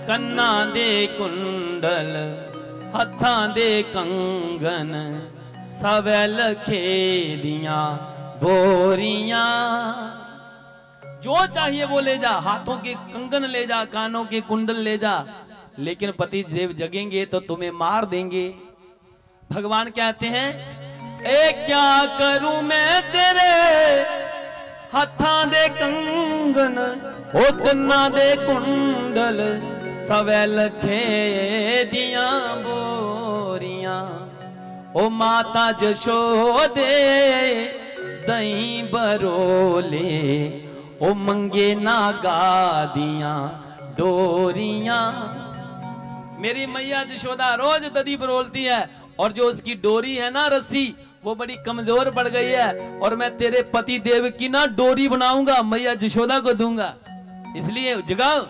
कन्ना दे कुंडल हत्थां दे कंगन सवै लखे दियां बोरियां। जो चाहिए वो ले जा, हाथों के कंगन ले जा, कानों के कुंडल ले जा, लेकिन पति देव जगेंगे तो तुम्हें मार देंगे। भगवान कहते हैं ए क्या करूं मैं तेरे हाथां दे कंगन ओ कन्ना दे कुंडल सवै लखे दियां बोरियां। ओ माता जशोदे दही बरोले ओ मंगे नागा दियां डोरियां। मेरी मैया जशोदा रोज दधी बरोलती है और जो उसकी डोरी है ना रस्सी वो बड़ी कमजोर पड़ गई है, और मैं तेरे पति देव की ना डोरी बनाऊंगा, मैया जशोदा को दूंगा। इसलिए जगाओ।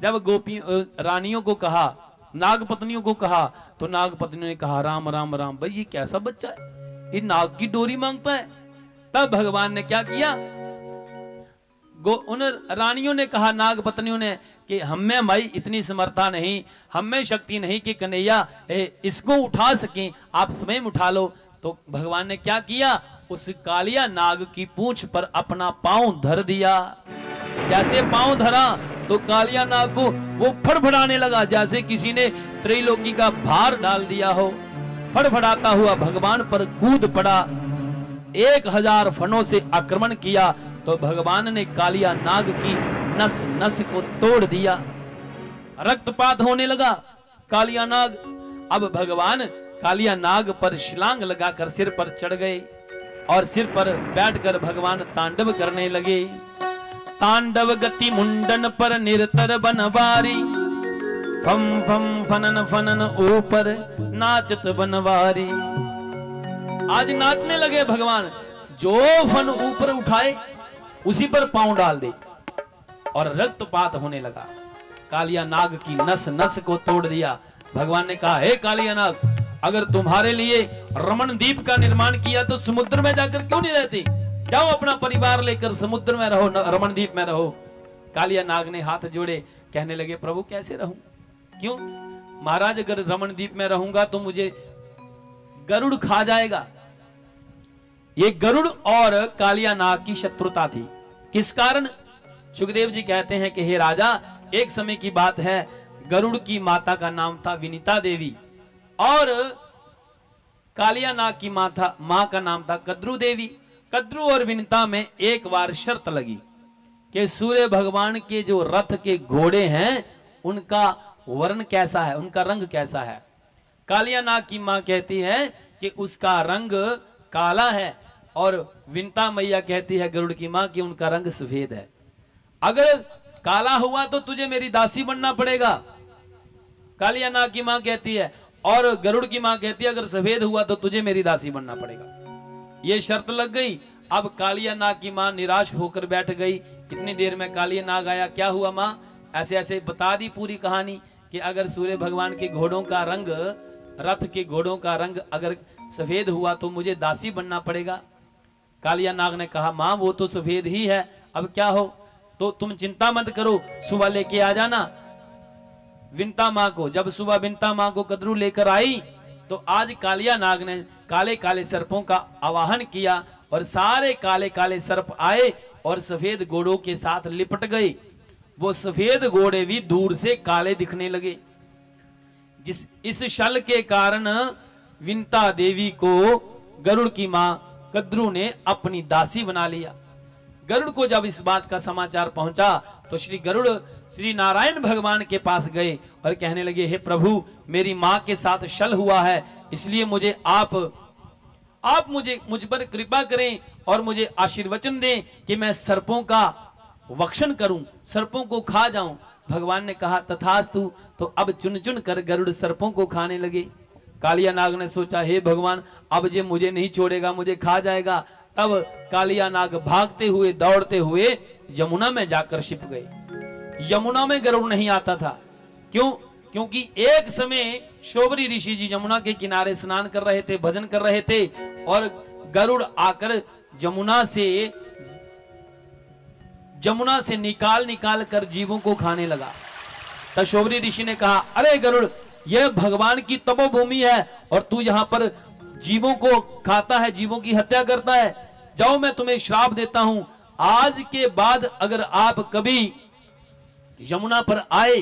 जब गोपी रानियों को कहा, नाग पत्नियों को कहा, तो नाग पत्नियों ने कहा राम राम राम, भाई ये कैसा बच्चा है, ये नाग की डोरी मांगता है। तब भगवान ने क्या किया, उन रानियों ने कहा, नाग पत्नियों ने, कि हमें भाई इतनी समर्था नहीं, हमें शक्ति नहीं कि कन्हैया इसको उठा सकें, आप स्वयं उठा लो। तो भगवान ने क्या किया, उस कालिया नाग की पूंछ पर अपना पांव धर दिया। जैसे पांव धरा तो कालिया नाग को वो फड़फड़ाने लगा, जैसे किसी ने त्रैलोकी का भार डाल दिया हो। फड़फड़ाता हुआ भगवान पर कूद पड़ा, 1000 फनों से आक्रमण किया। तो भगवान ने कालिया नाग की नस नस को तोड़ दिया, रक्तपात होने लगा कालिया नाग। अब भगवान कालिया नाग पर छलांग लगाकर सिर पर चढ़ गए और सिर पर बैठकर भगवान तांडव करने लगे। तांडव गति मुंडन पर निरतर बनवारी, फम फम फनन फनन ऊपर नाचत बनवारी। आज नाचने लगे भगवान, जो फन ऊपर उठाए उसी पर पांव डाल दे, और रक्तपात होने लगा। कालिया नाग की नस नस को तोड़ दिया। भगवान ने कहा, हे कालिया नाग, अगर तुम्हारे लिए रमण द्वीप का निर्माण किया तो समुद्र में जाकर क्यों नहीं रहती? जाओ अपना परिवार लेकर समुद्र में रहो, रमण द्वीप में रहो। कालिया नाग ने हाथ जोड़े, कहने लगे, प्रभु कैसे रहूं? क्यों महाराज, अगर रमण द्वीप में रहूंगा तो मुझे गरुड़ खा जाएगा। ये गरुड़ और कालिया नाग की शत्रुता थी। किस कारण? सुखदेव जी कहते हैं कि हे राजा, एक समय की बात है, गरुड़ की माता का नाम था विनीता देवी, और कालिया नाग की मां का नाम था कद्रू देवी। कद्रू और विनीता में एक बार शर्त लगी कि सूर्य भगवान के जो रथ के घोड़े हैं उनका वर्ण कैसा है, उनका रंग कैसा है। कालिया नाग की मां कहती है कि उसका रंग काला है, और विनीता मैया कहती है गरुड़ की मां कि उनका रंग सफेद है। अगर काला हुआ तो तुझे मेरी दासी बनना पड़ेगा, कालिया नाग की मां कहती है, और गरुड़ की मां कहती है अगर सफेद हुआ तो तुझे मेरी दासी बनना पड़ेगा। ये शर्त लग गई। अब कालिया नाग की मां निराश होकर बैठ गई। इतनी देर में कालिया नाग आया, क्या हुआ मां? ऐसे ऐसे बता दी पूरी कहानी कि अगर सूर्य भगवान के घोड़ों का रंग, रथ के घोड़ों का रंग अगर सफेद हुआ तो मुझे दासी बनना पड़ेगा। कालिया नाग ने कहा, मां वो तो सफेद ही है, अब क्या हो? तो तुम चिंता मत करो, सुबह लेके आ जाना विनीता मां को। जब सुबह विनीता मां को कद्रू लेकर आई तो आज कालिया नाग ने काले काले सर्पों का आवाहन किया, और सारे काले काले सर्प आए और सफेद घोड़ों के साथ लिपट गए। वो सफेद घोड़े भी दूर से काले दिखने लगे। इस छल के कारण विनीता देवी को गरुड़ की मां कद्रू ने अपनी दासी बना लिया। गरुड़ को जब इस बात का समाचार पहुंचा तो श्री गरुड़ श्री नारायण भगवान के पास गए और कहने लगे, हे प्रभु, मेरी मां के साथ छल हुआ है, इसलिए मुझे आप मुझ पर कृपा करें और मुझे आशीर्वचन दें कि मैं सर्पों का वक्षण करूं, सर्पों को खा जाऊं। भगवान ने कहा, तथास्तु। तो अब चुन चुन कर गरुड़ सर्पों को खाने लगे। कालिया नाग ने सोचा, हे भगवान, अब ये मुझे नहीं छोड़ेगा, मुझे खा जाएगा। तब कालिया नाग भागते हुए दौड़ते हुए यमुना में जाकर छिप गए। यमुना में गरुड़ नहीं आता था। क्यों? क्योंकि एक समय शोभरी ऋषि जी यमुना के किनारे स्नान कर रहे थे, भजन कर रहे थे, और गरुड़ आकर यमुना से निकाल निकाल कर जीवों को खाने लगा। तशोवरी ऋषि ने कहा, अरे गरुड़, यह भगवान की तपोभूमि है और तू यहाँ पर जीवों को खाता है, जीवों की हत्या करता है। जाओ, मैं तुम्हें श्राप देता हूं, आज के बाद अगर आप कभी यमुना पर आए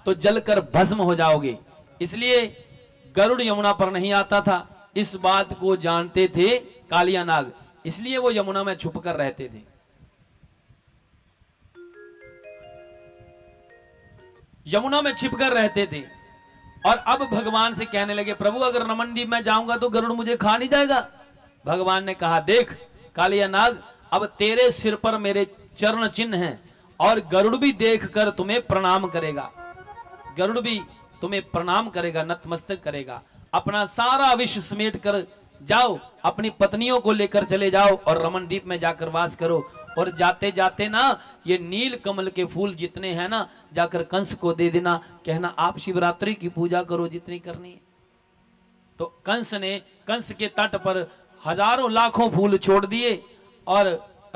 तो जलकर भस्म हो जाओगे। इसलिए गरुड़ यमुना पर नहीं आता था। इस बात को जानते थे कालिया नाग, इसलिए वो यमुना में छुप कर रहते थे। यमुना में छिपकर रहते थे और अब भगवान से कहने लगे, प्रभु अगर नमनदीप में जाऊंगा तो गरुड़ मुझे खा नहीं जाएगा। भगवान ने कहा, देख कालिया नाग, अब तेरे सिर पर मेरे चरण चिन्ह हैं और गरुड़ भी देखकर तुम्हें प्रणाम करेगा। गरुड़ भी तुम्हें प्रणाम करेगा, नतमस्तक करेगा। अपना सारा विष समेट कर जाओ, अपनी पत्नियों को लेकर चले जाओ और रमनदीप में जाकर वास करो। और जाते जाते ना ये नील कमल के फूल जितने हैं ना, जाकर कंस को दे देना, कहना आप शिवरात्रि की पूजा करो जितनी करनी है। तो कंस ने कंस के तट पर हजारों लाखों फूल छोड़ दिए और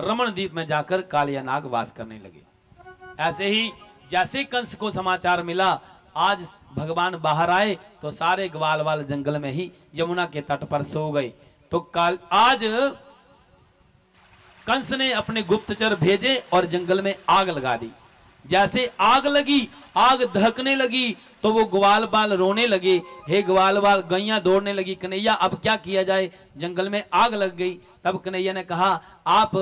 रमनदीप में जाकर कालिया नाग वास करने लगे। ऐसे ही जैसे कंस को समाचार मिला, आज भगवान बाहर आए तो सारे ग्वाल वाल जंगल में ही यमुना के तट पर सो गए। तो आज कंस ने अपने गुप्तचर भेजे और जंगल में आग लगा दी। जैसे आग लगी, आग दहकने लगी तो वो ग्वाल बाल रोने लगे, हे ग्वाल बाल, गैया दौड़ने लगी, कन्हैया अब क्या किया जाए, जंगल में आग लग गई। तब कन्हैया ने कहा, आप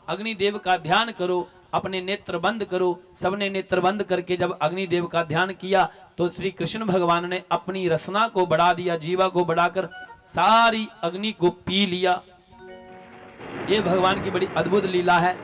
अग्निदेव का ध्यान करो, अपने नेत्र बंद करो। सबने नेत्र बंद करके जब अग्निदेव का ध्यान किया तो श्री कृष्ण भगवान ने अपनी रसना को बढ़ा दिया, जीवा को बढ़ाकर सारी अग्नि को पी लिया। ये भगवान की बड़ी अद्भुत लीला है।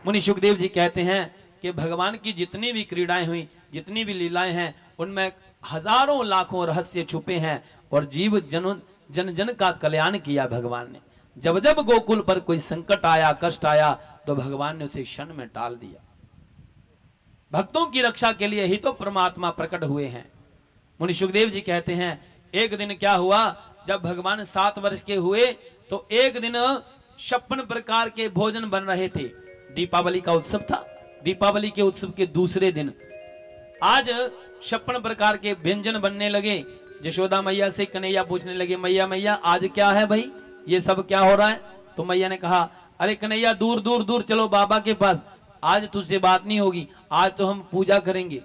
मुनि सुखदेव जी कहते हैं कि भगवान की जितनी भी क्रीड़ाएं हुई, जितनी भी लीलाएं हैं, उनमें हजारों लाखों रहस्य छुपे हैं और जीव जन जन का कल्याण किया भगवान ने। जब जब गोकुल पर कोई संकट आया, कष्ट आया, तो भगवान ने उसे क्षण में टाल दिया। भक्तों की रक्षा के लिए ही तो परमात्मा प्रकट हुए हैं। मुनि सुखदेव जी कहते हैं, एक दिन क्या हुआ, जब भगवान 7 वर्ष के हुए तो एक दिन 56 प्रकार के भोजन बन रहे थे। दीपावली का उत्सव था। दीपावली के उत्सव के दूसरे दिन आज 56 प्रकार के व्यंजन बनने लगे। यशोदा मैया से कन्हैया पूछने लगे, मैया मैया आज क्या है भाई, ये सब क्या हो रहा है। तो मैया ने कहा, अरे कन्हैया दूर दूर दूर चलो बाबा के पास, आज तुझसे बात नहीं होगी, आज तो हम पूजा करेंगे।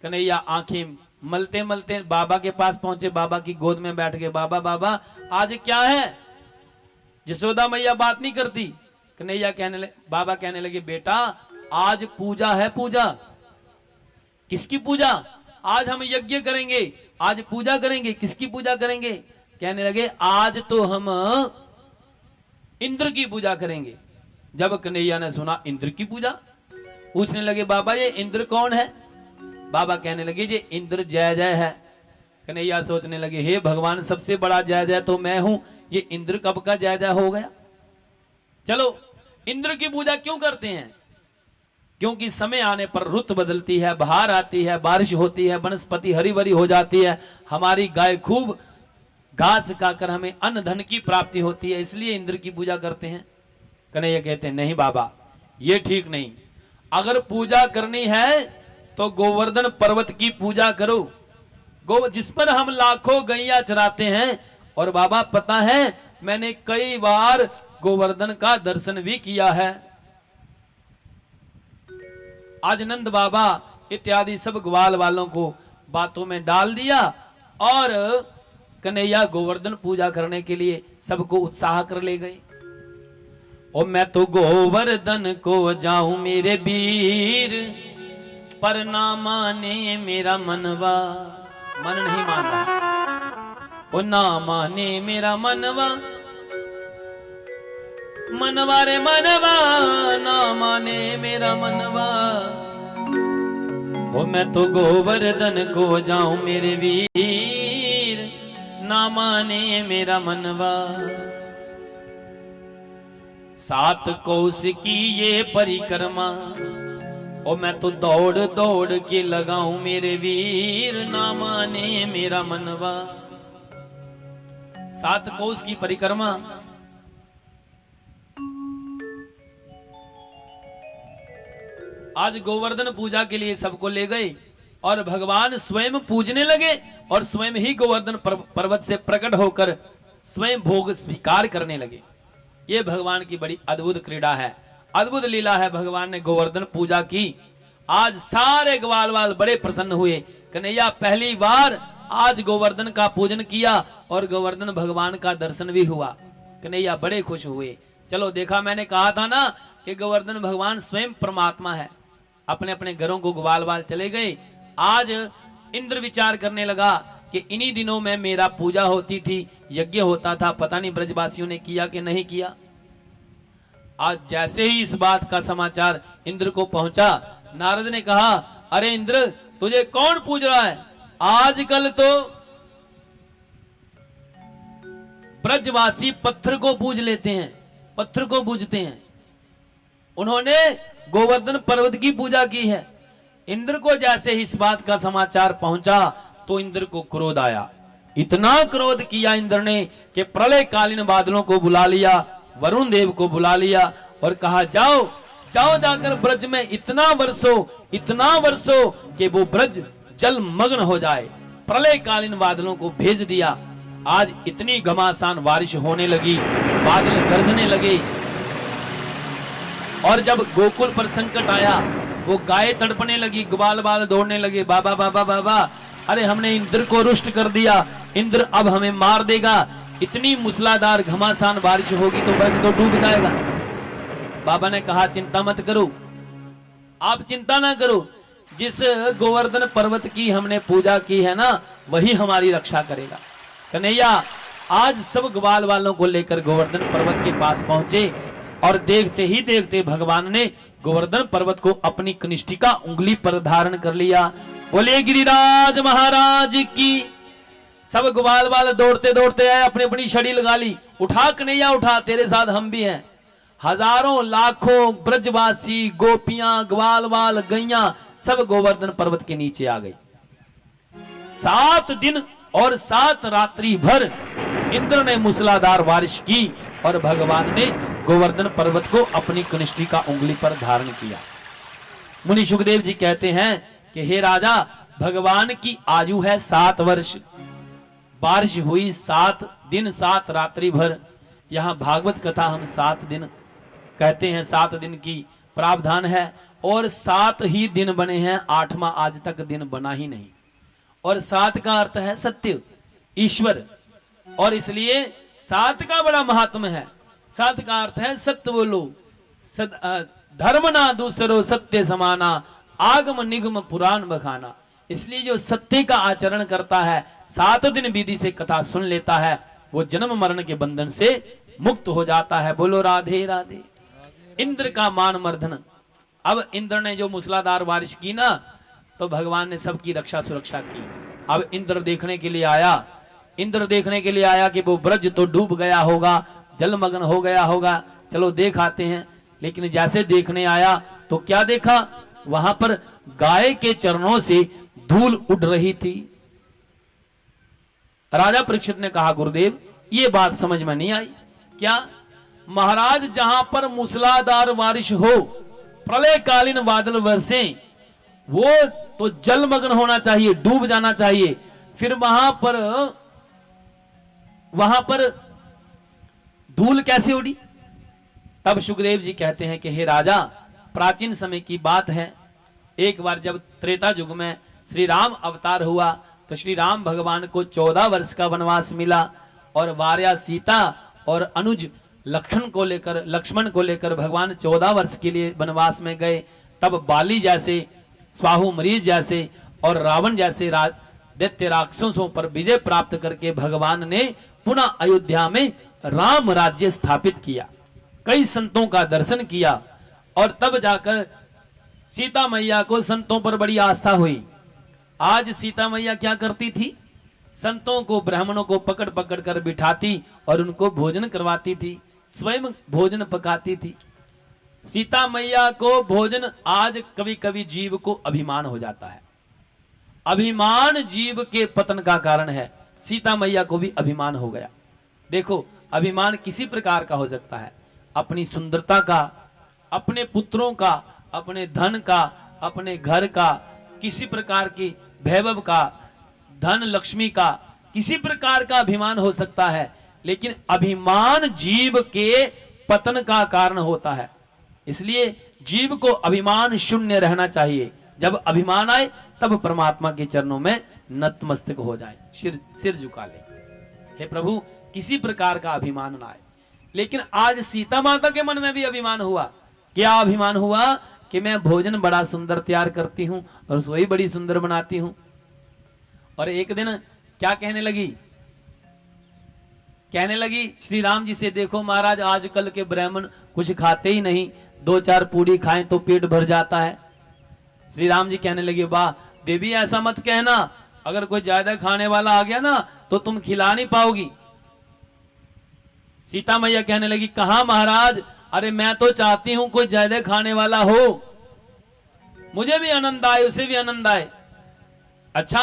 कन्हैया आंखें मलते मलते बाबा के पास पहुंचे, बाबा की गोद में बैठ गए। बाबा बाबा आज क्या है। यशोदा मैया बात नहीं करती। कन्हैया बाबा कहने लगे, बेटा आज पूजा है। पूजा किसकी पूजा, आज हम यज्ञ करेंगे, आज पूजा करेंगे। किसकी पूजा करेंगे। कहने लगे, आज तो हम इंद्र की पूजा करेंगे। जब कन्हैया ने सुना इंद्र की पूजा, पूछने लगे, बाबा ये इंद्र कौन है। बाबा कहने लगे, ये इंद्र जय जय है। कन्हैया सोचने लगे, हे भगवान, सबसे बड़ा जय जय तो मैं हूं, ये इंद्र कब का जय जय हो गया। चलो इंद्र की पूजा क्यों करते हैं, क्योंकि समय आने पर रुत बदलती है, बहार आती है, बारिश होती है, वनस्पति हरी भरी हो जाती है, हमारी गाय खूब घास खाकर हमें अन्न धन की प्राप्ति होती है, इसलिए इंद्र की पूजा करते हैं। कन्हैया कहते हैं, नहीं बाबा ये ठीक नहीं, अगर पूजा करनी है तो गोवर्धन पर्वत की पूजा करो, जिस पर हम लाखों गैया चराते हैं। और बाबा पता है मैंने कई बार गोवर्धन का दर्शन भी किया है। आज नंद बाबा इत्यादि सब ग्वाल वालों को बातों में डाल दिया और कन्हैया गोवर्धन पूजा करने के लिए सबको उत्साह कर ले गए। और मैं तो गोवर्धन को जाऊं मेरे वीर, पर ना माने मेरा मनवा। मन नहीं मान रहा, ओ ना माने मेरा मनवा, मनवा रे मनवा, ना माने मेरा मनवा। ओ मैं तो गोवर्धन को जाऊं मेरे वीर, ना माने मेरा मनवा। 7 कोस की ये परिक्रमा, ओ मैं तो दौड़ दौड़ के लगाऊं मेरे वीर, ना माने मेरा मनवा। 7 कोस की परिक्रमा। आज गोवर्धन पूजा के लिए सबको ले गए और भगवान स्वयं पूजने लगे और स्वयं ही गोवर्धन पर्वत से प्रकट होकर स्वयं भोग स्वीकार करने लगे। ये भगवान की बड़ी अद्भुत क्रीड़ा है, अद्भुत लीला है। भगवान ने गोवर्धन पूजा की। आज सारे ग्वालवाल बड़े प्रसन्न हुए। कन्हैया पहली बार आज गोवर्धन का पूजन किया और गोवर्धन भगवान का दर्शन भी हुआ। कन्हैया बड़े खुश हुए। चलो देखा, मैंने कहा था ना कि गोवर्धन भगवान स्वयं परमात्मा है। अपने अपने घरों को ग्वालवाल चले गए। आज इंद्र विचार करने लगा कि इन्हीं दिनों में मेरा पूजा होती थी, यज्ञ होता था, पता नहीं ब्रजवासियों ने किया कि नहीं किया। आज जैसे ही इस बात का समाचार इंद्र को पहुंचा, नारद ने कहा, अरे इंद्र, तुझे कौन पूज रहा है? आजकल तो ब्रजवासी पत्थर को पूज लेते हैं, पत्थर को पूजते हैं। उन्होंने गोवर्धन पर्वत की पूजा की है। इंद्र को जैसे ही इस बात का समाचार पहुंचा तो इंद्र को क्रोध आया। इतना क्रोध किया इंद्र ने कि प्रलय कालीन बादलों को बुला लिया, वरुण देव को बुला लिया और कहा, जाओ जाओ जाकर ब्रज में इतना वर्षो कि वो ब्रज जल मग्न हो जाए। प्रलय कालीन बादलों को भेज दिया। आज इतनी घमासान बारिश होने लगी, बादल गरजने लगे। और जब गोकुल पर संकट आया, वो गाय तड़पने लगी, ग्वालवाल दौड़ने लगे, बाबा बाबा बाबा, अरे हमने इंद्र को रुष्ट कर दिया, इंद्र अब हमें मार देगा। इतनी मूसलाधार घमासान बारिश होगी तो ब्रज तो डूब जाएगा। बाबा ने कहा, चिंता मत करो, आप चिंता ना करो। जिस गोवर्धन पर्वत की हमने पूजा की है ना, वही हमारी रक्षा करेगा। कन्हैया आज सब ग्वाल वालों को लेकर गोवर्धन पर्वत के पास पहुंचे और देखते ही देखते भगवान ने गोवर्धन पर्वत को अपनी कनिष्ठिका उंगली पर धारण कर लिया। बोले गिरिराज महाराज की। सब ग्वाल वाल दौड़ते दौड़ते आए, अपनी अपनी छड़ी लगा ली। उठा कन्हैया उठा, तेरे साथ हम भी हैं। हजारों लाखों ब्रजवासी, गोपियां, ग्वालवाल, गैया सब गोवर्धन पर्वत के नीचे आ गई। 7 दिन और 7 रात्रि भर इंद्र ने मूसलाधार बारिश की और भगवान ने गोवर्धन पर्वत को अपनी कनिष्ठिका उंगली पर धारण किया। मुनि सुखदेव जी कहते हैं कि हे राजा, भगवान की आयु है 7 वर्ष। बारिश हुई 7 दिन 7 रात्रि भर। यहां भागवत कथा हम 7 दिन कहते हैं, 7 दिन की प्रावधान है और 7 ही दिन बने हैं, 8वां आज तक दिन बना ही नहीं। और 7 का अर्थ है सत्य, ईश्वर, और इसलिए 7 का बड़ा महात्म है। 7 का अर्थ है सत्य बोलो, धर्म ना दूसरो सत्य समाना, आगम निगम पुराण बखाना। इसलिए जो सत्य का आचरण करता है, 7 दिन विधि से कथा सुन लेता है, वो जन्म मरण के बंधन से मुक्त हो जाता है। बोलो राधे राधे। इंद्र का मान मर्दन। अब इंद्र ने जो मूसलाधार बारिश की ना, तो भगवान ने सबकी रक्षा सुरक्षा की। अब इंद्र देखने के लिए आया, इंद्र देखने के लिए आया कि वो ब्रज तो डूब गया होगा, जलमग्न हो गया होगा, चलो देख आते हैं। लेकिन जैसे देखने आया तो क्या देखा, वहां पर गाय के चरणों से धूल उड़ रही थी। राजा परीक्षित ने कहा, गुरुदेव ये बात समझ में नहीं आई। क्या महाराज, जहां पर मूसलाधार बारिश हो, प्रलयकालीन बादल बरसे, वो तो जलमग्न होना चाहिए, डूब जाना चाहिए। फिर वहां पर धूल कैसे उड़ी? तब सुखदेव जी कहते हैं कि हे राजा, प्राचीन समय की बात है। एक बार जब त्रेता युग में श्री राम अवतार हुआ तो श्री राम भगवान को 14 वर्ष का वनवास मिला और भार्या सीता और अनुज लक्ष्मण को लेकर भगवान 14 वर्ष के लिए वनवास में गए। तब बाली जैसे, स्वाहु मरीज जैसे और रावण जैसे दैत्य राक्षसों पर विजय प्राप्त करके भगवान ने पुनः अयोध्या में राम राज्य स्थापित किया। कई संतों का दर्शन किया और तब जाकर सीता मैया को संतों पर बड़ी आस्था हुई। आज सीता मैया क्या करती थी? संतों को, ब्राह्मणों को पकड़ पकड़ कर बिठाती और उनको भोजन करवाती थी, स्वयं भोजन पकाती थी। सीता मैया को भोजन, आज कभी कभी जीव को अभिमान हो जाता है। अभिमान जीव के पतन का कारण है। सीता मैया को भी अभिमान हो गया। देखो, अभिमान किसी प्रकार का हो सकता है, अपनी सुंदरता का, अपने पुत्रों का, अपने धन का, अपने घर का, किसी प्रकार की वैभव का, धन लक्ष्मी का, किसी प्रकार का अभिमान हो सकता है, लेकिन अभिमान जीव के पतन का कारण होता है। इसलिए जीव को अभिमान शून्य रहना चाहिए। जब अभिमान आए तब परमात्मा के चरणों में नतमस्तक हो जाए, सिर झुका ले, हे प्रभु किसी प्रकार का अभिमान ना आए। लेकिन आज सीता माता के मन में भी अभिमान हुआ। क्या अभिमान हुआ? कि मैं भोजन बड़ा सुंदर तैयार करती हूं और रसोई बड़ी सुंदर बनाती हूं। और एक दिन क्या कहने लगी? कहने लगी श्री राम जी से, देखो महाराज आजकल के ब्राह्मण कुछ खाते ही नहीं, 2-4 पूड़ी खाएं तो पेट भर जाता है। श्री राम जी कहने लगे, वाह देवी ऐसा मत कहना, अगर कोई ज्यादा खाने वाला आ गया ना तो तुम खिला नहीं पाओगी। सीता मैया कहने लगी, कहा महाराज, अरे मैं तो चाहती हूं कोई ज्यादा खाने वाला हो, मुझे भी आनंद आए, उसे भी आनंद आए। अच्छा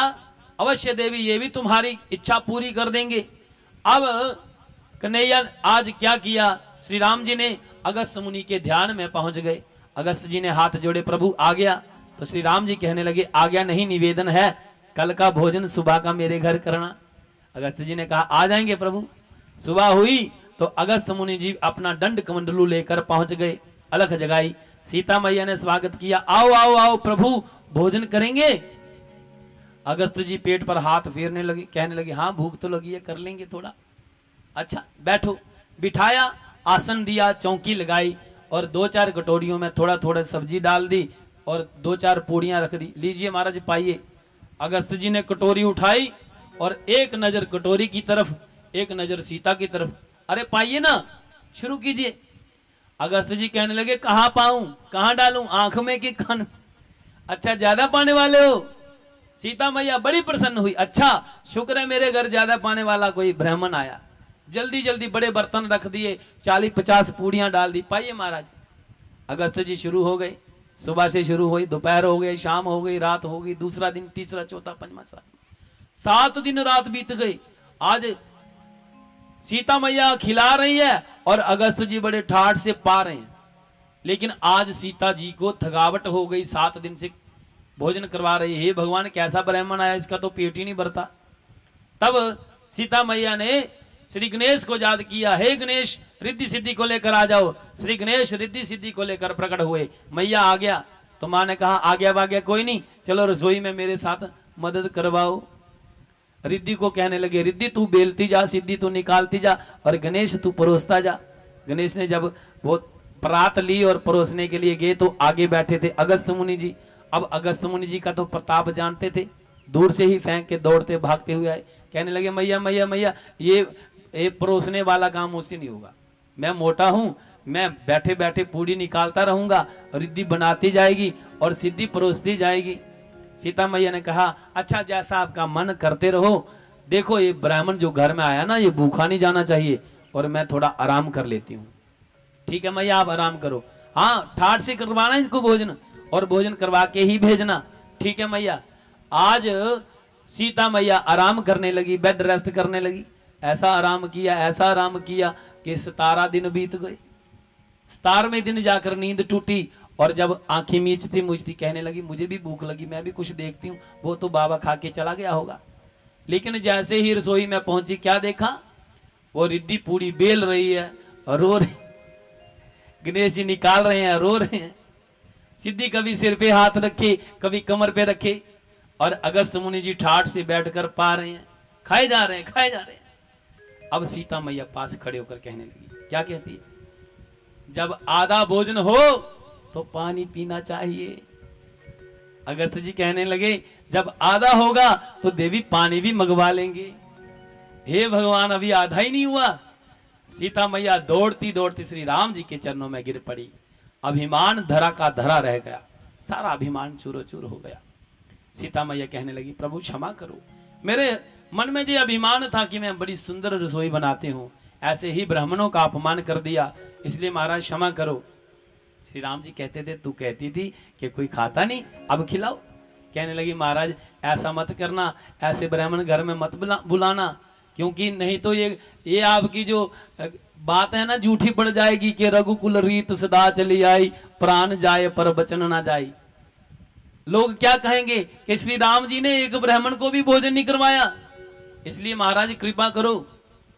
अवश्य देवी, ये भी तुम्हारी इच्छा पूरी कर देंगे। अब कन्हैया आज क्या किया? श्री राम जी ने अगस्त मुनि के ध्यान में पहुंच गए। अगस्त जी ने हाथ जोड़े, प्रभु आ गया। तो श्री राम जी कहने लगे, आ गया नहीं, निवेदन है कल का भोजन सुबह का मेरे घर करना। अगस्त जी ने कहा आ जाएंगे प्रभु। सुबह हुई तो अगस्त मुनि जी अपना दंड कमंडलू लेकर पहुंच गए। अलख जगाई, सीता मैया ने स्वागत किया, आओ आओ आओ प्रभु भोजन करेंगे। अगस्त जी पेट पर हाथ फेरने लगे, कहने लगे, हाँ भूख तो लगी है, कर लेंगे थोड़ा। अच्छा बैठो। बिठाया, आसन दिया, चौकी लगाई और 2-4 कटोरियों में थोड़ा थोड़ा सब्जी डाल दी और 2-4 पूड़ियां रख दी। लीजिए महाराज पाइए। अगस्त जी ने कटोरी उठाई और एक नजर कटोरी की तरफ, एक नजर सीता की तरफ। अरे पाइए ना, शुरू कीजिए। अगस्त जी कहने लगे, कहां पाऊं, कहां डालूं, आंख में कि कान में? अच्छा ज्यादा पाने वाले हो? सीता मैया बड़ी प्रसन्न हुई। अच्छा शुक्र है मेरे घर ज्यादा पाने वाला कोई ब्राह्मण आया। जल्दी जल्दी बड़े बर्तन रख दिए, 40-50 पूड़ियां डाल दी। पाइए महाराज। अगस्त जी शुरू हो गए। सुबह से शुरू हुई, दोपहर हो गई, शाम हो गई, रात हो गई, दूसरा दिन, तीसरा, चौथा, पंचमा, 7 दिन रात बीत गई। आज सीता मैया खिला रही है और अगस्त जी बड़े ठाठ से पा रहे हैं। लेकिन आज सीता जी को थकावट हो गई, 7 दिन से भोजन करवा रही है। हे भगवान कैसा ब्राह्मण आया, इसका तो पेट ही नहीं भरता। तब सीता मैया ने श्री गणेश को याद किया, हे गणेश रिद्धि सिद्धि को लेकर आ जाओ। श्री गणेश रिद्धि सिद्धि को लेकर प्रकट हुए। मैया आ गया तो मां ने कहा आ गया कोई नहीं, चलो रसोई में मेरे साथ मदद करवाओ। रिद्धि को कहने लगे, रिद्धि तू बेलती जा, सिद्धि तू निकालती जा और गणेश तू परोसता जा। गणेश ने जब वो परात ली और परोसने के लिए गए तो आगे बैठे थे अगस्त मुनि जी। अब अगस्त मुनि जी का तो प्रताप जानते थे, दूर से ही फेंक के दौड़ते भागते हुए आए। कहने लगे, मैया मैया मैया, ये परोसने वाला काम मुझसे नहीं होगा, मैं मोटा हूं, मैं बैठे बैठे पूड़ी निकालता रहूंगा, रिद्धि बनाती जाएगी और सिद्धि परोसती जाएगी। सीता मैया ने कहा, अच्छा जैसा आपका मन करते रहो। देखो ये ब्राह्मण जो घर में आया ना, ये भूखा नहीं जाना चाहिए और मैं थोड़ा आराम कर लेती हूँ। ठीक है मैया आप आराम करो। हाँ ठाठ से करवाना इनको भोजन और भोजन करवा के ही भेजना। ठीक है मैया। आज सीता मैया आराम करने लगी, बेड रेस्ट करने लगी। ऐसा आराम किया, ऐसा आराम किया कि 17 दिन बीत गए। 17वें दिन जाकर नींद टूटी और जब आंखें मीचती मुझती कहने लगी, मुझे भी भूख लगी, मैं भी कुछ देखती हूँ, वो तो बाबा खा के चला गया होगा। लेकिन जैसे ही रसोई में पहुंची क्या देखा, वो रिद्धि पूरी बेल रही है और रो रही। गणेश जी निकाल रहे हैं, रो रहे हैं। सिद्धि कभी सिर पे हाथ रखे, कभी कमर पे रखे और अगस्त मुनि जी ठाठ से बैठकर पा रहे हैं, खाए जा रहे हैं, खाए जा रहे हैं। अब सीता मैया पास खड़े होकर कहने लगी, क्या कहती है, जब आधा भोजन हो तो पानी पीना चाहिए। अगस्त जी कहने लगे, जब आधा होगा तो देवी पानी भी मंगवा लेंगे। हे भगवान अभी आधा ही नहीं हुआ। सीता मैया दौड़ती दौड़ती श्री राम जी के चरणों में गिर पड़ी। अभिमान धरा का धरा रह गया, सारा अभिमान चूरो चूर हो गया। सीता मैया कहने लगी, प्रभु क्षमा करो, मेरे मन में जो अभिमान था कि मैं बड़ी सुंदर रसोई बनाती हूँ, ऐसे ही ब्राह्मणों का अपमान कर दिया, इसलिए महाराज क्षमा करो। श्री राम जी कहते थे, तू कहती थी कि कोई खाता नहीं, अब खिलाओ। कहने लगी, महाराज ऐसा मत करना, ऐसे ब्राह्मण घर में मत बुलाना, क्योंकि नहीं तो ये आपकी जो बात है ना झूठी पड़ जाएगी कि रघुकुल रीत सदा चली आई, प्राण जाए पर बचन ना जाए। लोग क्या कहेंगे कि श्री राम जी ने एक ब्राह्मण को भी भोजन नहीं करवाया, इसलिए महाराज कृपा करो,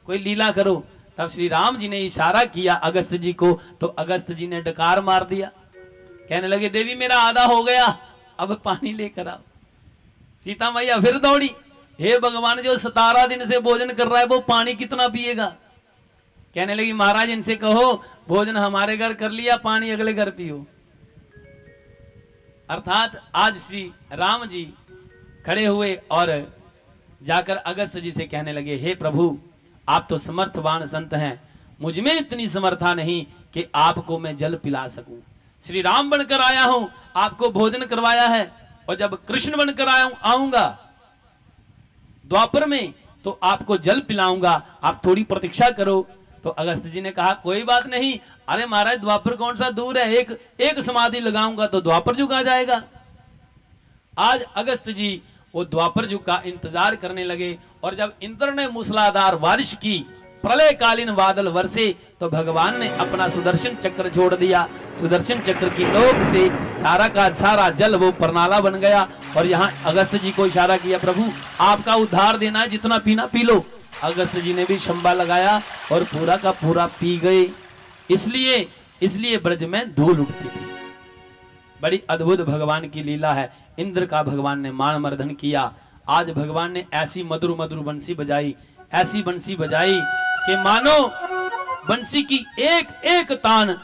कोई लीला करो। तब श्री राम जी ने इशारा किया अगस्त जी को, तो अगस्त जी ने डकार मार दिया, कहने लगे देवी मेरा आधा हो गया, अब पानी लेकर आओ। सीता मैया फिर दौड़ी, हे भगवान जो 17 दिन से भोजन कर रहा है वो पानी कितना पिएगा। कहने लगी महाराज इनसे कहो भोजन हमारे घर कर लिया, पानी अगले घर पियो। अर्थात आज श्री राम जी खड़े हुए और जाकर अगस्त जी से कहने लगे, हे प्रभु आप तो समर्थवान संत हैं, मुझ में इतनी समर्था नहीं कि आपको मैं जल पिला सकूं। श्री राम बनकर आया हूं, आपको भोजन करवाया है, और जब कृष्ण बनकर आऊंगा द्वापर में तो आपको जल पिलाऊंगा, आप थोड़ी प्रतीक्षा करो। तो अगस्त जी ने कहा कोई बात नहीं, अरे महाराज द्वापर कौन सा दूर है, एक समाधि लगाऊंगा तो द्वापर युग आ जाएगा। आज अगस्त जी वो द्वापर युग का इंतजार करने लगे, और जब इंद्र ने मूसलाधार बारिश की, प्रलयकालीन बादल वर्षे, तो भगवान ने अपना सुदर्शन चक्र छोड़ दिया। सुदर्शन चक्र की नोक से सारा का सारा जल वो प्रणाला बन गया, और यहाँ अगस्त जी को इशारा किया प्रभु आपका उद्धार देना है, जितना पीना पी लो। अगस्त जी ने भी शंबा लगाया और पूरा का पूरा पी गए। इसलिए ब्रज में धूल उठती थी। बड़ी अद्भुत भगवान की लीला है। इंद्र का भगवान ने मान मर्दन किया। आज भगवान ने ऐसी मधुर मधुर बंसी बजाई, ऐसी बंसी बजाई कि मानो बंसी की एक एक तान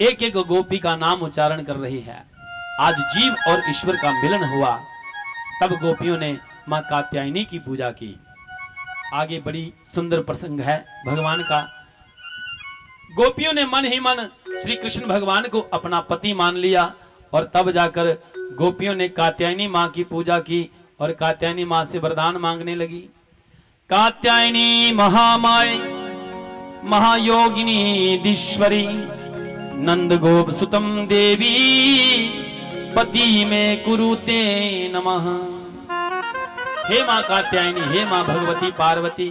एक एक गोपी का नाम उच्चारण कर रही है। आज जीव और ईश्वर का मिलन हुआ, तब गोपियों ने मां कात्यायनी की पूजा की। आगे बड़ी सुंदर प्रसंग है भगवान का। गोपियों ने मन ही मन श्री कृष्ण भगवान को अपना पति मान लिया, और तब जाकर गोपियों ने कात्यायनी मां की पूजा की और कात्यायनी मां से वरदान मांगने लगी। कात्यायनी महामाय महायोगिनी दीश्वरी नंद गोप सुतम देवी पति में कुरुते नमः। हे मां कात्यायनी, हे मां भगवती पार्वती,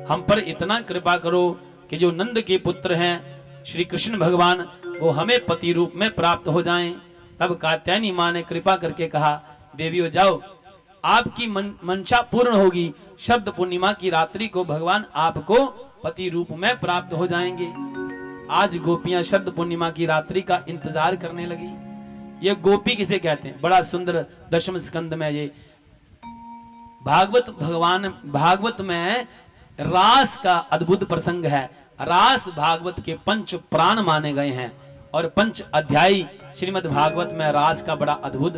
हम पर इतना कृपा करो कि जो नंद के पुत्र हैं श्री कृष्ण भगवान वो हमें पति रूप में प्राप्त हो जाएं। तब कात्यायनी मां ने कृपा करके कहा देवियों जाओ, आपकी मंशा पूर्ण होगी, शब्द पूर्णिमा की रात्रि को भगवान आपको पति रूप में प्राप्त हो जाएंगे। आज गोपियां शब्द पूर्णिमा की रात्रि का इंतजार करने लगी। ये गोपी किसे कहते हैं, बड़ा सुंदर दशम स्कंद में ये भागवत में रास का अद्भुत प्रसंग है। रास भागवत के 5 प्राण माने गए हैं, और 5 अध्यायी श्रीमद् भागवत में रास का बड़ा अद्भुत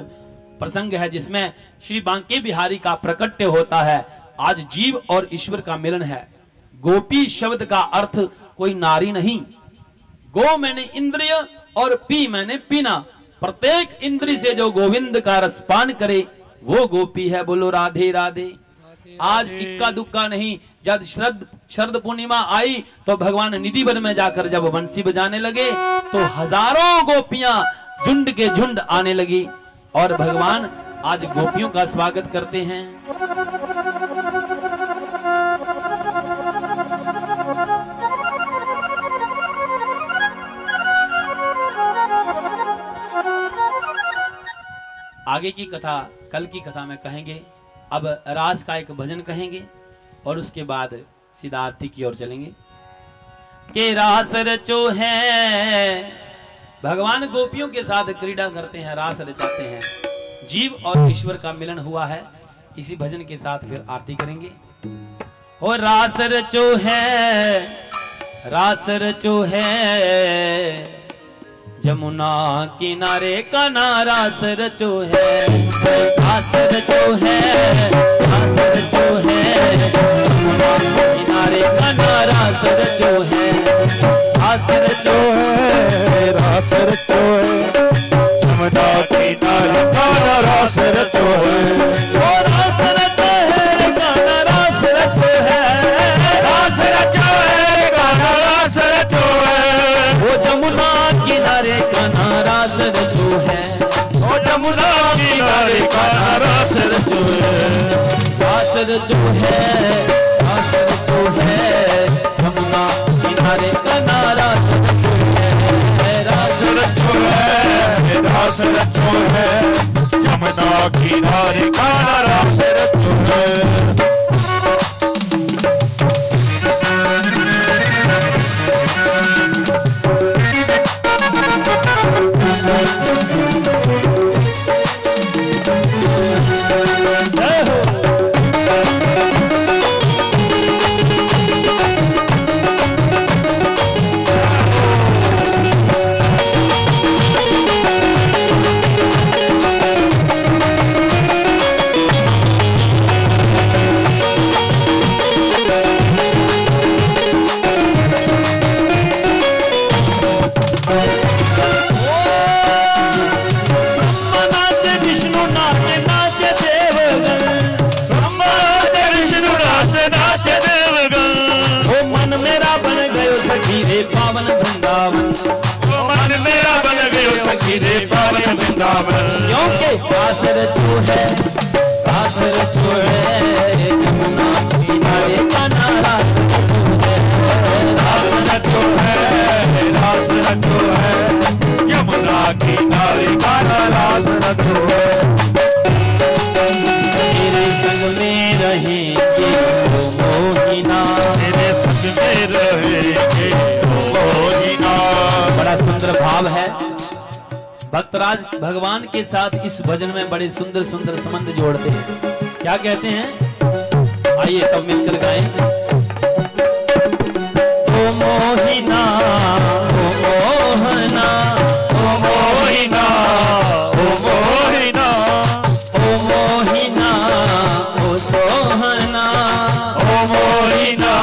प्रसंग है, जिसमें श्री बांके बिहारी का प्रकट्य होता है। आज जीव और ईश्वर का मिलन है। गोपी शब्द का अर्थ कोई नारी नहीं। गो मैंने इंद्रिय और पी मैंने पीना। प्रत्येक इंद्रिय से जो गोविंद का रसपान करे वो गोपी है। बोलो राधे राधे। आज इक्का दुक्का नहीं, जब शरद पूर्णिमा आई तो भगवान निधि वन में जाकर जब बंसी बजाने लगे तो हजारों गोपियां झुंड के झुंड आने लगी, और भगवान आज गोपियों का स्वागत करते हैं। आगे की कथा कल की कथा में कहेंगे। अब रास का एक भजन कहेंगे और उसके बाद सीधा आरती की ओर चलेंगे। के रास रचो है, भगवान गोपियों के साथ क्रीड़ा करते हैं, रास रचाते हैं। जीव और ईश्वर का मिलन हुआ है। इसी भजन के साथ फिर आरती करेंगे। हो रास रचो है, रास रचो है, जमुना किनारे का नारास रचो है। रास रचो है, रास रचो है, जमुना किनारे का नारास रचो है। रास रचो है, रास रचो है, जमुना किनारे का नारास रचो है। ओ रास रचो है, गाना रास रचो है, रास रचो है, गाना रास रचो है। वो जमुना किनारे का नारास रचो है, ओ जमुना किनारे का नारास रचो है। रास रचो है, रास रचो है, जमुना किनारे का नारास रचो है। रास रचो है, रास रचो है, यमुना किनारे काला रास रथ है। क्योंकि पास रचो है यमुना किनारे का नारा रास रचो है यमुना किनारे काला रास रचो है। तेरे संग में रहेंगे मोहिना, तेरे संग में रहेंगे मोहिना। बड़ा सुंदर भाव है। भक्तराज भगवान के साथ इस भजन में बड़े सुंदर सुंदर संबंध जोड़ते हैं। क्या कहते हैं, आइए सब मिलकर गाएं। ओ मोहिना ओ मोहना ओ मोहिना ओ मोहिना ओ मोहिना ओ सोहना ओ मोहिना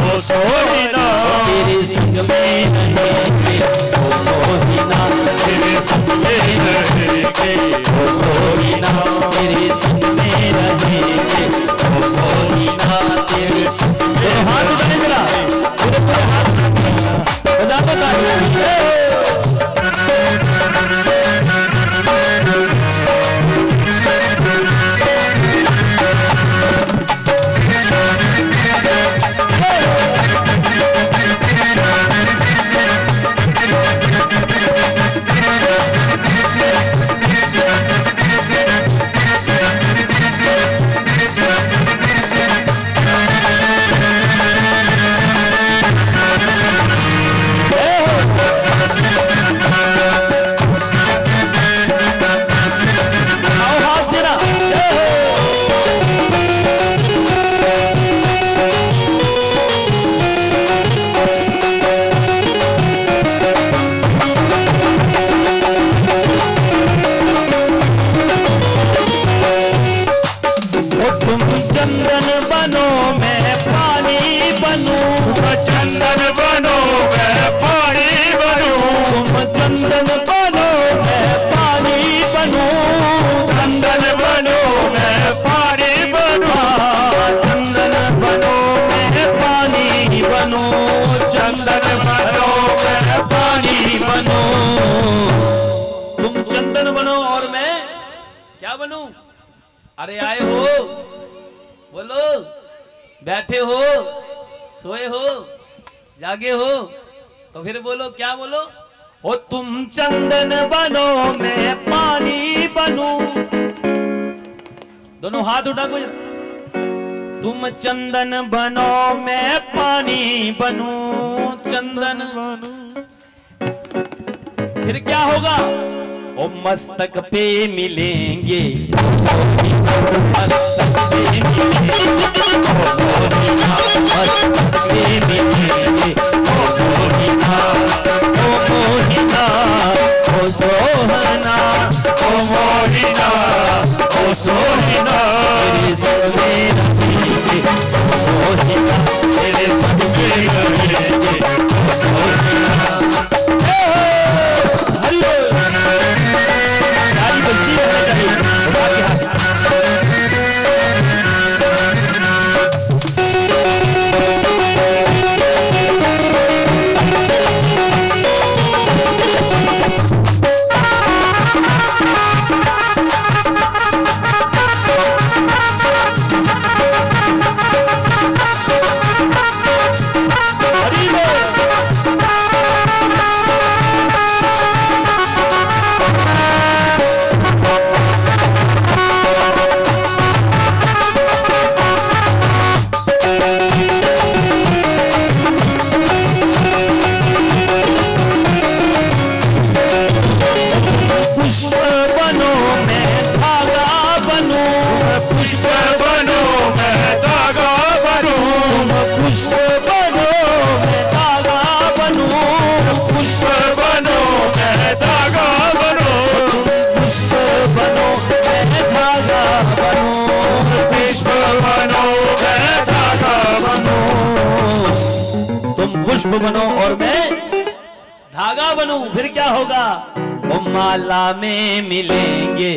ओ सोहिना। तेरे संग में रहेंगे ओ मोहिना, तेरे संग में रहेंगे ओ मोहिना, तेरे संग में रहेंगे ओ मोहिना, तेरे संग में। हाथ उठाने जरा, पूरे पूरे हाथ बजा दो तालियां। बनूं? अरे आए हो, बोलो, बैठे हो, सोए हो, जागे हो, तो फिर बोलो, क्या बोलो? ओ तुम चंदन बनो मैं पानी बनूं। दोनों हाथ उठा को। तुम चंदन बनो मैं पानी बनूं, चंदन फिर क्या होगा? ओ मस्तक पे मिलेंगे, मस्तक पे मिलेंगे, मस्तक पे मिलेंगे, ओ मोहिना, ओ मोहिना, ओ सोहना, ओ मोहिना, ओ सोहिना, तेरे संग में रहेंगे, ओ मोहिना, तेरे संग में रहेंगे, ओ मोहिना। बनो और मैं धागा बनूं, फिर क्या होगा? ओ माला में मिलेंगे,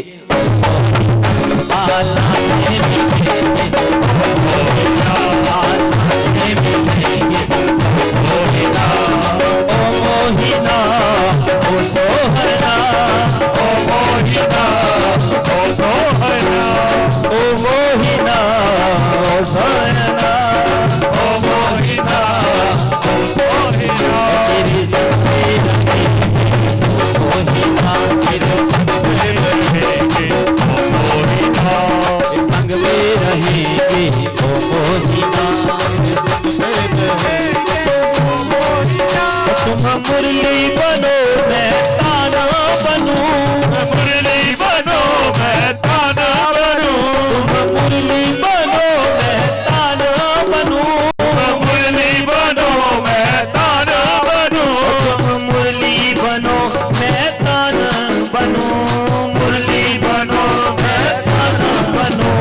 माला में मिलेंगे, माला में मिलेंगे, ओ मोहिना ओ सोहरा, ओ मोहिना ओ सोहरा, ओ मोहिना ओ सोहरा, ओ मोहिना ओ सोहरा। तेरे संग रहेंगे मोहिना, तेरे संग रहेंगे ओ मोहिना, संग में रहेंगे ओ मोहिना, तुम मुरली बनो मैं ताना बनूं, मुरली बनो मैं ताना बनूं, तुम मुरली बनो मैं ताना बनूं, मुरली बनो मैं ताना बनूं, तुम मुरली बनो मैं ताना बनूं, मुरली बनो मैं ताना बनूं।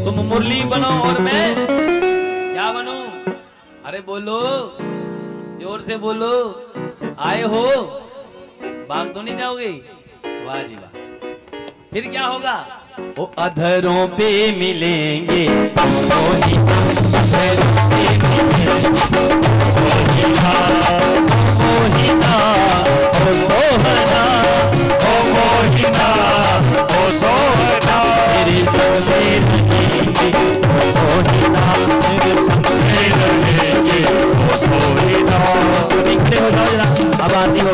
तुम मुरली बनो और मैं क्या बनूं? अरे बोलो, जोर से बोलो, आए हो, भाग तो नहीं जाओगे? वाह जी वाह। फिर क्या होगा? वो अधरों पे मिलेंगे मोहिना, अधरों पे मिलेंगे मोहिना, मोहिना ओ सोहना, ओ मोहिना ओ सोहरा। तेरे संग में रहेंगे ओ मोहिना, तेरे संग में रहेंगे ओ मोहिना। सभी खड़े हो जाओ जरा, अब आती हो।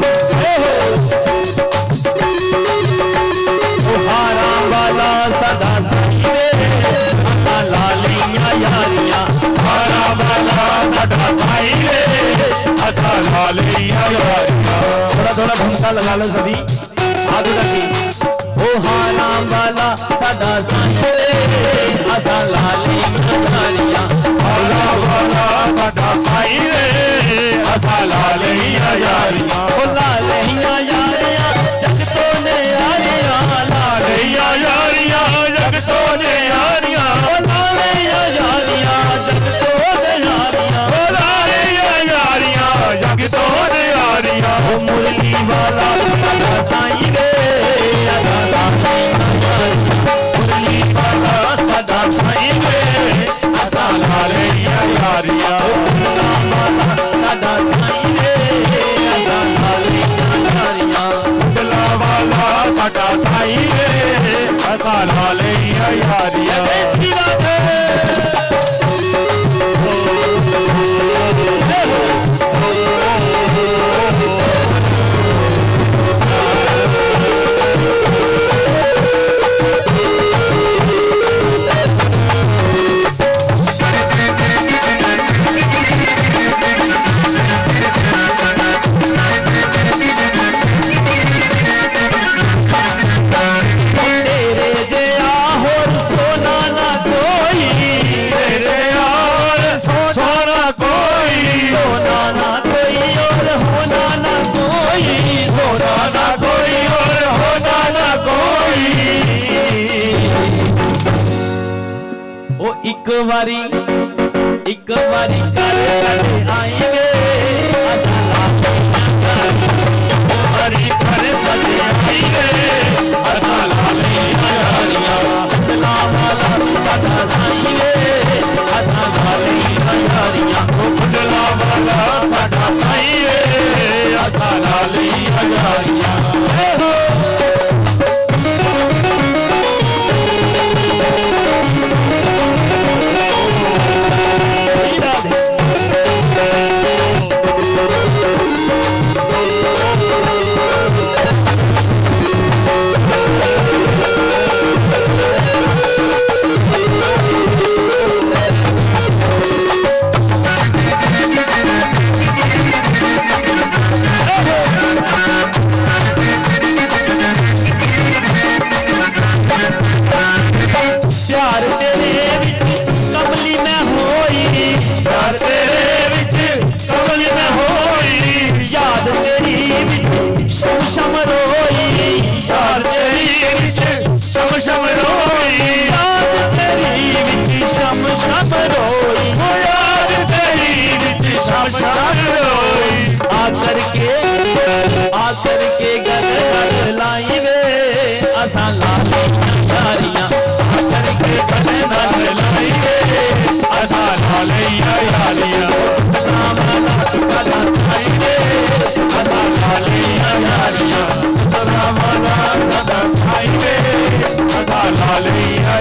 हारा वाला सदा साईं रे, लालिया यारिया, हारा वाला सदा साईं रे, असा लालिया यारिया। थोड़ा थोड़ा भूमिका लगा लो सभी, हाथ रखी। ओ हारा वाला सदा साईं रे, असा लालिया यारिया, हारा वाला सदा साईं रे, असा लालिया यारिया। ओ लालिया यारिया जग तो ने यारिया, लालिया यारिया जग तो ने यारिया, ओ लालिया यारिया जग तो ने यारिया, ओ लालिया यारिया जग तो ने यारिया। ओ मुरली वाला सदा साईं रे, असा लालिया यारिया, मुरली वाला सदा साईं रे, असा लालिया यारिया, सदा साईं रे, असा लालिया यारिया। डला वाला सदा साईं रे, असा लालिया यारिया। ऐसी बात है। एक बारी कर आएंगे, हरी हरे सजे आएंगे, असा लालिया यारिया। वाला सदा साईं रे, असा लालिया यारिया। डला वाला सदा साईं रे, असा लालिया यारिया।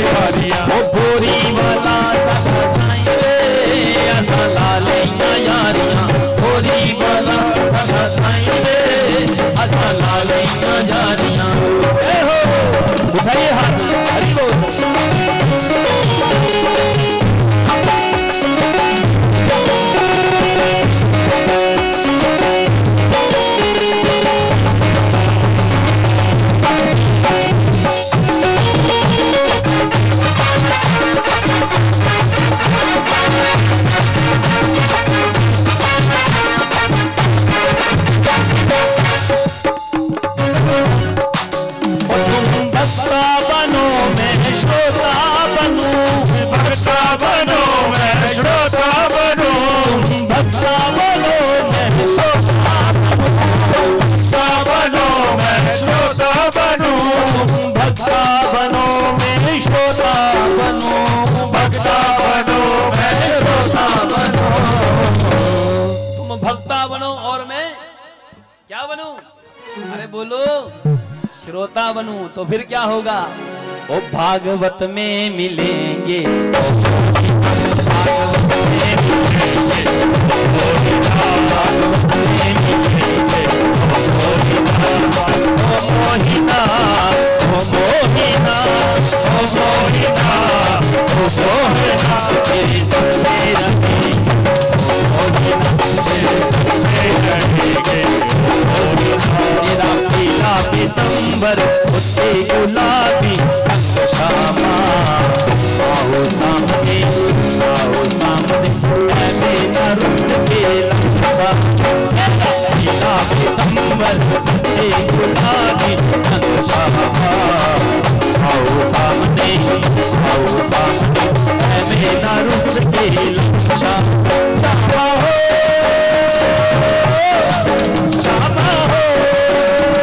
यारियां ओ बोरी वाला सदा साईं रे असा ला लईया यारियां बोरी वाला सदा साईं रे असा ला लईया यारियां ए हो उठाइए हाथ हरि बोल श्रोता बनूं तो फिर क्या होगा ओ भागवत में मिलेंगे पीतांबर उससे गुलाबी श्यामा आओ सामने ऐसे नरुस के लंका पीतांबर उससे गुलाबी श्यामा आओ सामने ऐसे नरुस के लंका श्यामा हो श्यामा हो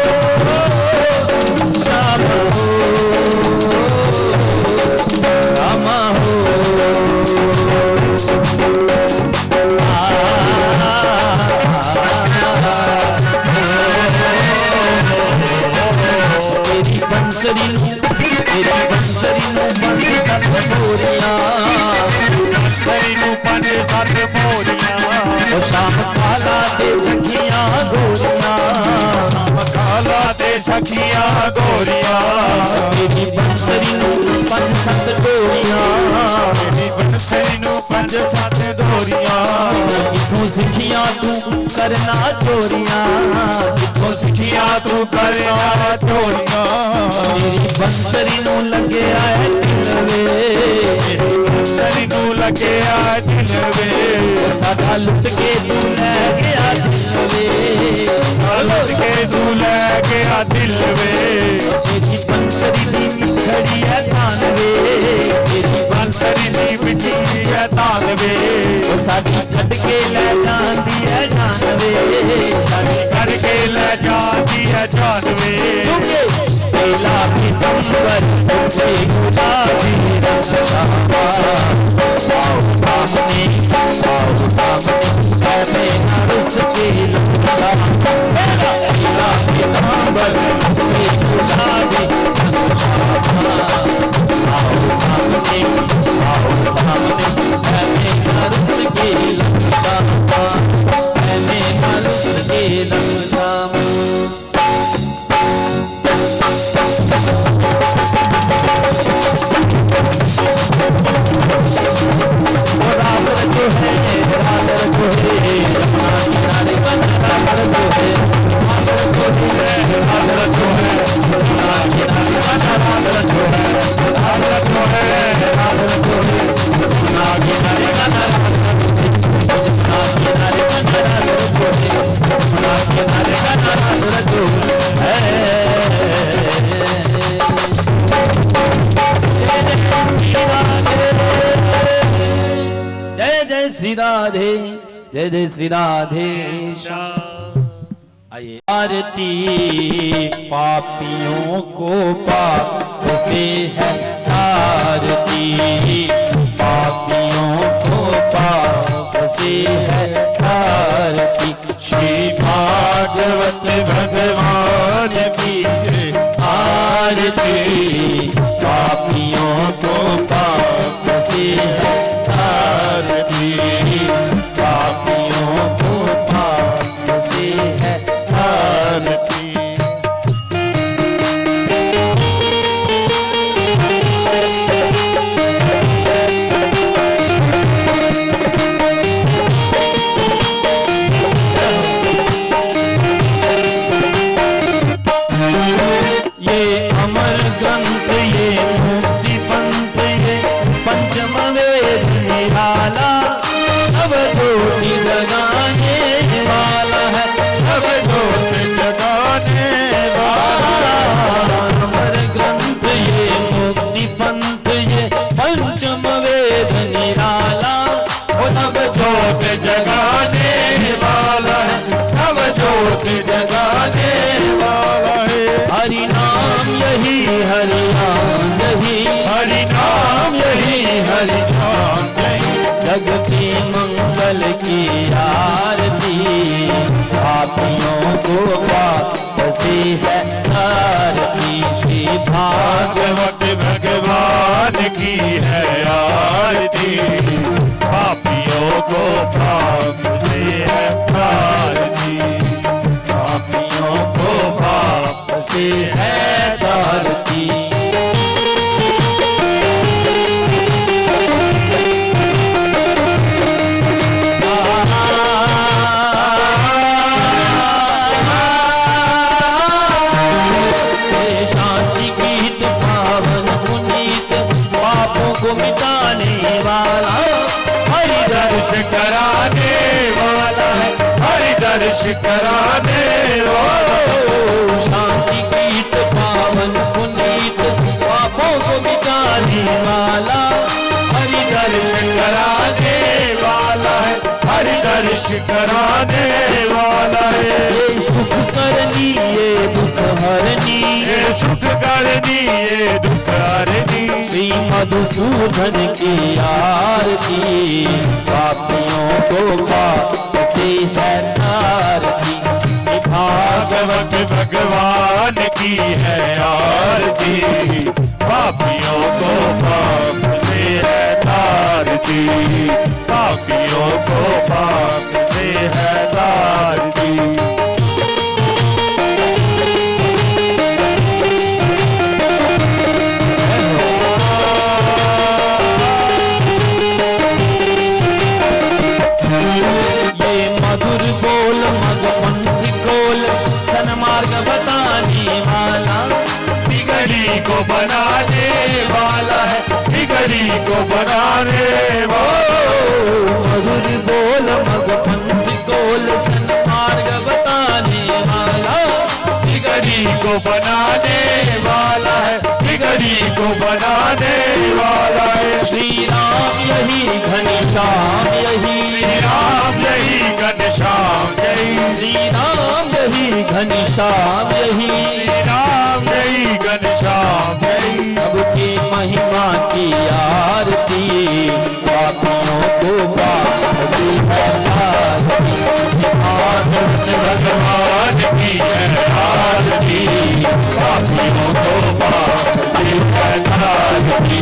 शाम काला दे सखियां गोरियां काला दे सखियां गोरियां मेरी बंसरी नू पंज सत डोरियां मेरी बंसरी नू पंज सत डोरियां किथों सिखियां तू करना चोरियां किथों सिखियां तू करना चोरियां मेरी बंसरी नू लगे आए दिल वे मेरी बंसरी नू लगे आए दिल वे साडा लुट के तू ले गया दिल वे लुट के तू ले गया दिल वे मेरी बंसरी दी खड़ी है तान वे मेरी बंसरी दी मिठी है तान वे साडी कट के ले जांदी है जान वे साडी कट के ले जांदी है जान वे पहला पीतंबर उससे गुलाबी रंग श्यामा आओ सामने ऐसे नरुस के लंका पहला पीतंबर उससे गुलाबी रंग श्यामा आओ सामने ऐसे नरुस के लंका ऐसे नरुस के लंका श्री राधे जय जय श्री राधे आइए आरती पापियों को पाप से है आरती पापियों को पाप से है आरती श्री भागवत भगवान की आरती पापियों को हरि नाम यही हरि नाम यही हरि नाम यही हरि नाम यही जग के मंगल की आरती पापियों को पाप से है आरती श्री भागवत भगवान की है आरती पापियों को पाप से है आरती पापियों को पाप से है आरती को मिटाने वाला हरि दर्श कराने वाला है हरि दर्श कराने वाला शांति गीत पावन पुनीत पापों को मिटाने वाला हरि दर्श कराने वाला है हरि दर्श कराने वाला है ये सुख करनी ये दुख हरनी ये सुख करनी ये दुख हरनी श्री मधुसूदन की आरती पापियों को पाप से है तारती भागवत भगवान की है आरती पापियों को पाप से है तारती पापियों को पाप से है तारती मधुर बोल मगमंथी बोल सन्मार्ग बताने वाला बिगड़ी को बनाने वाला है बिगड़ी को बनाने वाला मधुर बोल मगमंथी बोल सन्मार्ग बताने वाला बिगड़ी को बनाने वाला है बिगड़ी को बनाने वाला है श्री राम यही घनश्याम यही राम यही घनश्याम यही श्री राम यही घनश्याम यही राम यही घनश्याम यही सबकी महिमा की आरती पापियों को पाप से है आरती भागवत भगवान की है आरती पापियों को पाप से है आरती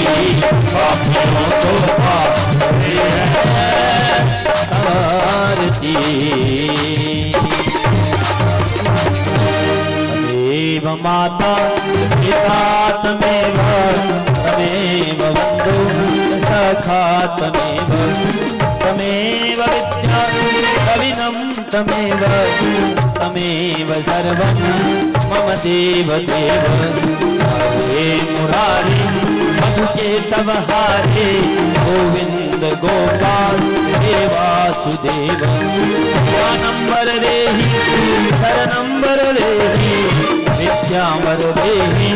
पापियों को पाप से है आरती तमेव माता पिता तमेव तमेव बन्धु सखा तमेव तमेव विद्या कविनं तमेव तमेव सर्वं मम देव देव हे मुरारी मधुकेतव हारे गोविंद गोपाल हे वासुदेव ज्ञानंबर देहि शरणंबर देहि विद्यावर देहि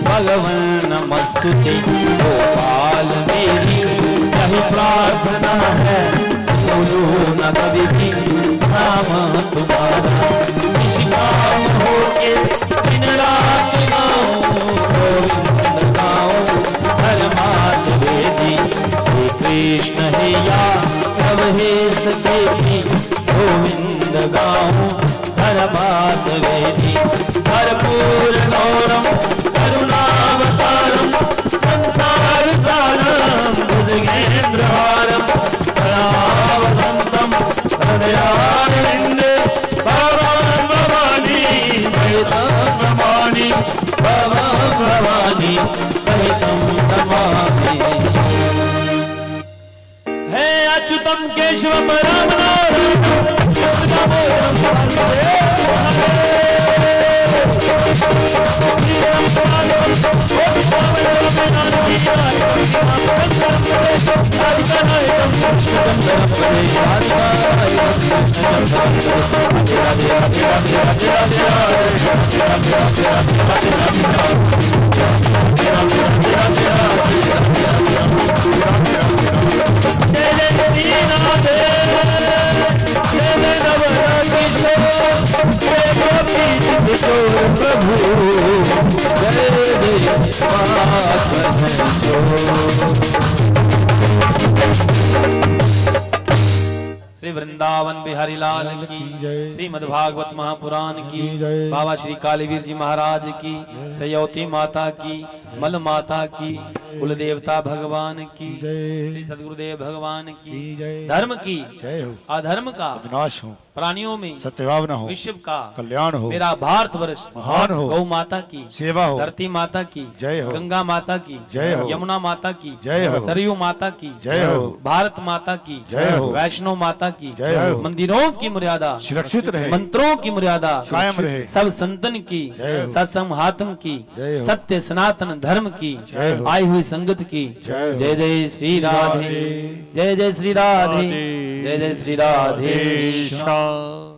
भगवन नमस्तुते गोपाल मेरी यही प्रार्थना है बोलो न कभी भी नाम तुम्हारा निष्काम होके दिन रात गाऊं गोविंद गाऊं हर मात वेदी हे कृष्ण हे या तब हे सखेती गोविंद गाऊं हर मात वेदी भरपूर गौरम करुणावतारम संसार सारम भुजगेन्द्रहारम सदा वसंतम हृदयारविंदे भवान भवानी सहितं नमामि भवान भवानी सहितं नमामि हे अच्युतम केशवम राम नारायणम प्रभु वृंदावन बिहारी लाल की जय। श्रीमद् भागवत महापुराण की जय। बाबा श्री कालीवीर जी महाराज की सयौती माता की मल माता की कुल देवता भगवान की जय। श्री सदगुरुदेव भगवान की जय। धर्म की जय हो। अधर्म का विनाश हो, प्राणियों में सत्यभाव न हो, विश्व का कल्याण हो, मेरा भारतवर्ष महान हो, गौ माता की सेवा हो, धरती माता की जय हो। गंगा माता की जय हो। यमुना माता की जय हो। सरयू माता की जय हो। भारत माता की जय हो। वैष्णो माता की जय हो। मंदिरों की मर्यादा सुरक्षित रहे, मंत्रों की मर्यादा कायम रहे, सब संतन की जय हो। सत्संग महात्म की जय हो। सत्य सनातन धर्म की जय हो। आई हुई संगत की जय हो। जय जय श्री राधे, जय जय श्री राधे, जय जय श्री राधे। कृष्ण।